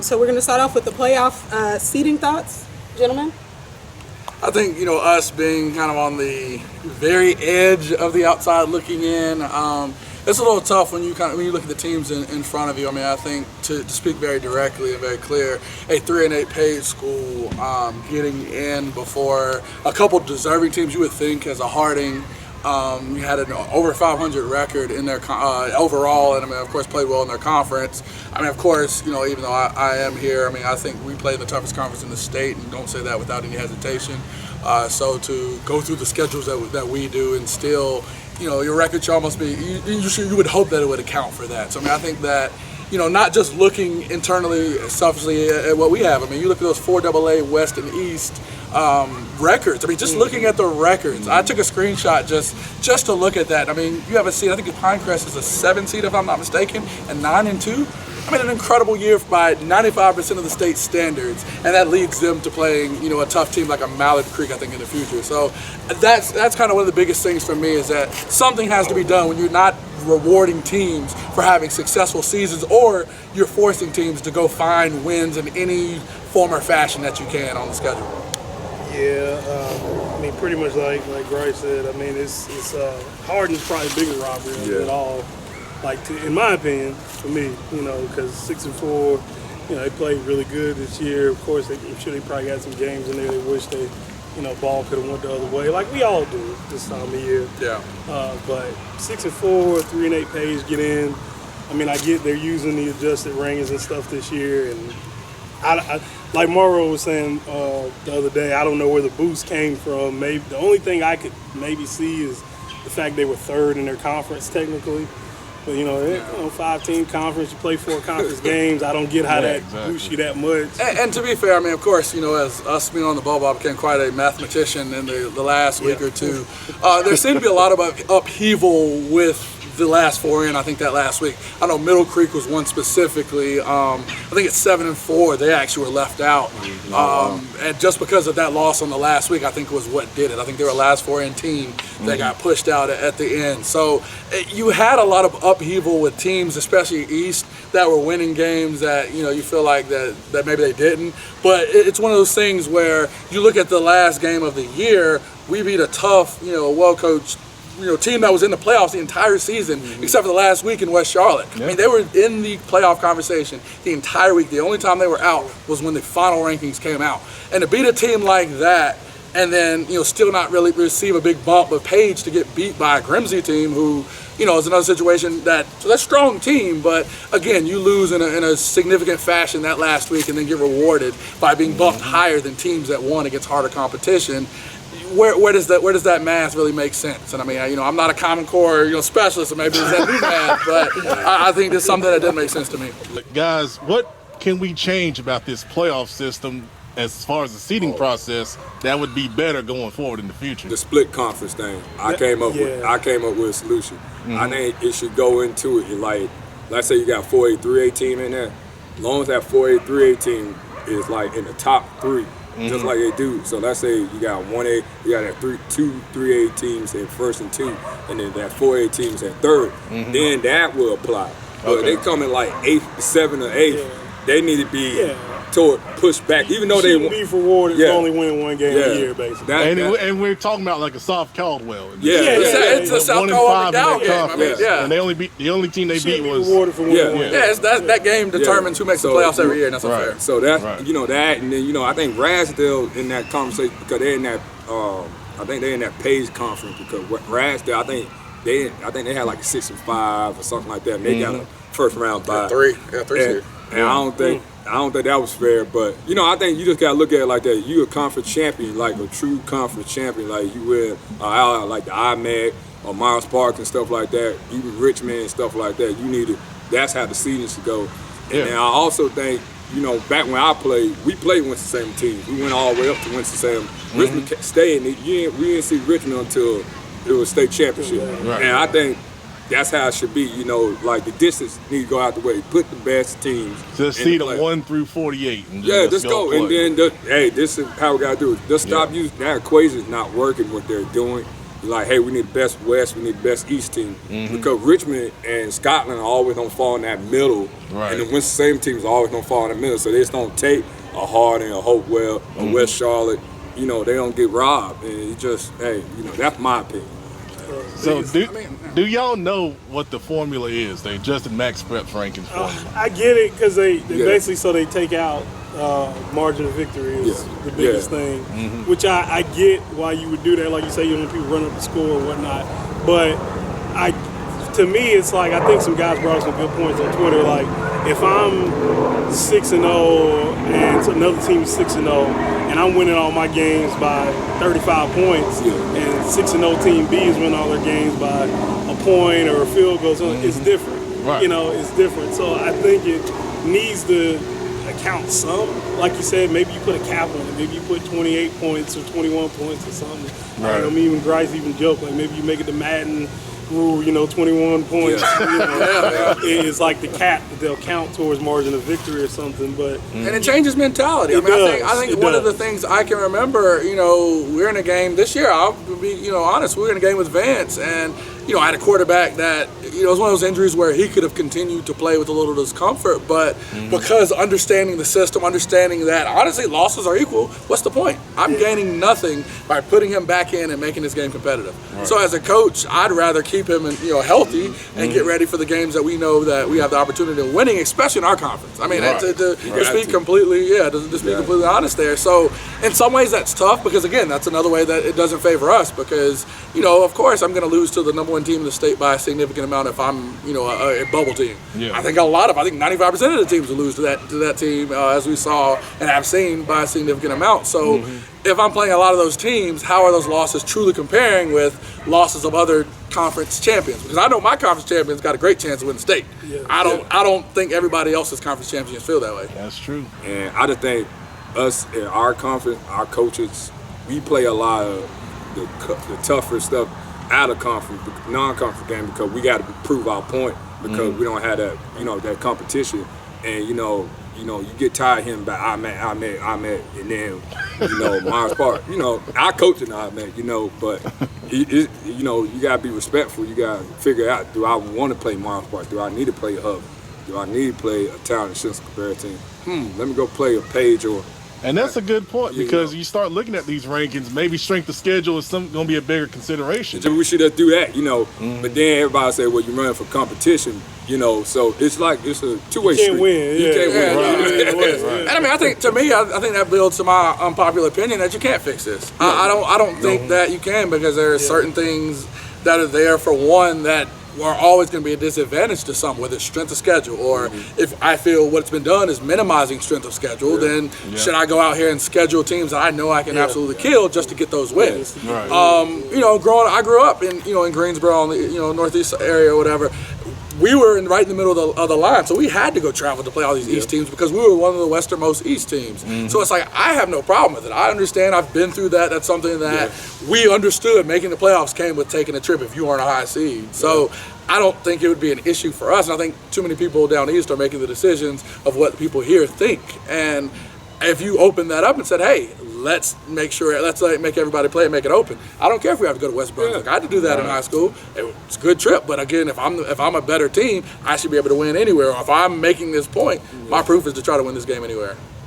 So we're going to start off with the playoff seeding thoughts, gentlemen. I think, us being kind of on the very edge of the outside looking in, it's a little tough when you look at the teams in front of you. I mean, I think to speak very directly and very clear, a 3-8 paid school getting in before a couple deserving teams you would think as a Harding. You had an over 500 record in their overall, and I mean, of course, played well in their conference. I mean, of course, even though I am here, I mean, I think we play the toughest conference in the state, and don't say that without any hesitation. So to go through the schedules that we do and still, your record should almost be, you would hope that it would account for that. So I mean, I think that, not just looking internally, selfishly at what we have. I mean, you look at those 4 AA West and East records. I mean, just looking at the records, I took a screenshot just to look at that. I mean, you have a seed. I think Pinecrest is a 7 seed, if I'm not mistaken, and 9-2. I mean, an incredible year by 95% of the state standards, and that leads them to playing, a tough team like a Mallard Creek, I think, in the future. So that's kind of one of the biggest things for me is that something has to be done when you're not rewarding teams for having successful seasons, or you're forcing teams to go find wins in any form or fashion that you can on the schedule. Yeah, I mean, pretty much like Grice said. I mean, it's Harding's probably the bigger robbery of it all. In my opinion, for me, because 6-4, they played really good this year. Of course, I'm sure they probably got some games in there they wish they, ball could have went the other way, like we all do this time of year. Yeah. But 6-4, 3-8 page get in. I mean, I get they're using the adjusted rankings and stuff this year, and I like Morrow was saying the other day, I don't know where the boost came from. Maybe the only thing I could maybe see is the fact they were third in their conference technically. But 5-team conference, you play 4 conference games. I don't get how that boosts you that much. And to be fair, I mean, of course, as us being on the ball, I became quite a mathematician in the last week or two. There seemed to be a lot of upheaval with the last 4 in. I think that last week. I know Middle Creek was one specifically. I think it's 7-4. They actually were left out. And just because of that loss on the last week, I think was what did it. I think they were a last 4 in team that got pushed out at the end. So you had a lot of upheaval with teams, especially East, that were winning games that, you feel like that maybe they didn't. But it's one of those things where you look at the last game of the year, we beat a tough, well-coached team that was in the playoffs the entire season, except for the last week in West Charlotte. Yeah. I mean, they were in the playoff conversation the entire week. The only time they were out was when the final rankings came out. And to beat a team like that and then, still not really receive a big bump of Page to get beat by a Grimsey team who, is another situation that's a strong team, but again, you lose in a significant fashion that last week and then get rewarded by being bumped higher than teams that won against harder competition. Where does that math really make sense? And I mean, I'm not a Common Core specialist, so maybe it's that new math, but I think it's something that doesn't make sense to me. Guys, what can we change about this playoff system as far as the seeding process that would be better going forward in the future? The split conference thing, I came up with a solution. I think it should go into it like, let's say you got 4A, 3A team in there. As long as that 4A, 3A team is like in the top 3. Just like they do. So let's say you got 1A, you got that 2 3A teams at first and 2, and then that 4A teams at third. Then that will apply. But they come in like 8th, 7th, or 8th. They need to be pushed back, even though they be rewarded for only winning 1 game a year, basically. And we're talking about like a South Caldwell. It's a South Caldwell McDowell game. I mean, and they only beat the only team they beat was rewarded for winning. That game determines who makes the playoffs every year, and that's unfair. So that that, and then I think Ragsdale in that conversation, because they're in that I think they're in that Page conference, because Ragsdale, I think they had like a 6-5 or something like that, and they got a first round bye. 3 seed. And I don't think that was fair, but I think you just gotta look at it like that. You a conference champion, like a true conference champion, like you with like the IMAC or Miles Park and stuff like that, even Richmond and stuff like that. That's how the seeding should go. And I also think, back when I played, we played Winston-Salem teams. We went all the way up to Winston-Salem. Richmond stayed, and we didn't see Richmond until it was state championship. Right. And I think that's how it should be, like the distance need to go out the way. Put the best teams. Just seed them 1 through 48. And just go. And then, this is how we got to do it. Just stop using that equation is not working what they're doing. like, hey, we need the best West, we need the best East team. Because Richmond and Scotland are always gonna fall in that middle, Right. and the Winston-Salem teams are always gonna fall in the middle. So they just don't take a Harding, a Hopewell, a West Charlotte. You know, they don't get robbed, and it just, hey, you know, that's my opinion. So do y'all know what the formula is? The adjusted max prep rankings formula. I get it because they Yeah. basically so they take out margin of victory is Yeah. the biggest Yeah. thing, which I get why you would do that. Like you say, you know, people run up the score or whatnot. But to me, it's like I think some guys brought up some good points on Twitter. Like if I'm 6-0 and another team is 6-0 and I'm winning all my games by 35 points, and 6-0 team B is winning all their games by a point or a field goal, so it's different. Right. You know, it's different. So I think it needs to account some. Like you said, maybe you put a cap on it. Maybe you put 28 points or 21 points or something. Right. I mean, even Grice even joked, like maybe you make it the Madden rule, you know, 21 points. You know, it's like the cap that they'll count towards margin of victory or something. But And it changes mentality. It does. I think It one of the does. things I can remember, you know, we're in a game this year. I'll be, you know, honest. We were in a game with Vance, and you know, I had a quarterback that, you know, it was one of those injuries where he could have continued to play with a little discomfort, but because understanding the system, understanding that honestly losses are equal, what's the point? I'm gaining nothing by putting him back in and making this game competitive. Right. So as a coach, I'd rather keep him, you know, healthy and get ready for the games that we know that we have the opportunity of winning, especially in our conference. I mean, Right. to speak completely, to speak completely honest there. So in some ways that's tough because again, that's another way that it doesn't favor us because, you know, of course I'm going to lose to the number one team in the state by a significant amount if I'm, you know, a bubble team. Yeah. I think 95% of the teams will lose to that team as we saw and have seen by a significant amount. So if I'm playing a lot of those teams, how are those losses truly comparing with losses of other conference champions? Because I know my conference champions got a great chance to win the state. Yeah. I don't think everybody else's conference champions feel that way. That's true. And I just think us in our conference, our coaches, we play a lot of the tougher stuff out of conference, non-conference game because we got to prove our point because we don't have that, you know, that competition. And you know, you get tired of hearing about I met, and then, you know, Myers Park. You know, I coach in I met, you know, but you know, you gotta be respectful. You gotta figure out: do I want to play Myers Park? Do I need to play a Hub? Do I need to play a Town and Central Compare team? Let me go play a Page or. And that's a good point You because know. you start looking at these rankings, maybe strength of schedule is going to be a bigger consideration. We should just do that, you know. But then everybody say, well, you're running for competition, you know. So it's like it's a two-way you can't street. win. You Yeah. can't win. Right. And I mean, I think to me, I think that builds to my unpopular opinion that you can't fix this. I don't think that you can because there are certain things that are there for one that are always going to be a disadvantage to some, whether it's strength of schedule or if I feel what's been done is minimizing strength of schedule, then should I go out here and schedule teams that I know I can absolutely kill just to get those wins? Right. You know, I grew up in Greensboro, in the, you know, northeast area or whatever. We were right in the middle of the line, so we had to go travel to play all these East teams because we were one of the westernmost East teams. So it's like, I have no problem with it. I understand. I've been through that. That's something that we understood. Making the playoffs came with taking a trip if you weren't a high seed. So I don't think it would be an issue for us. And I think too many people down east are making the decisions of what the people here think. And if you open that up and said, hey, let's make everybody play and make it open. I don't care if we have to go to West Brunswick. I had to do that in high school. It's a good trip, but again, if I'm a better team, I should be able to win anywhere. Or if I'm making this point, my proof is to try to win this game anywhere.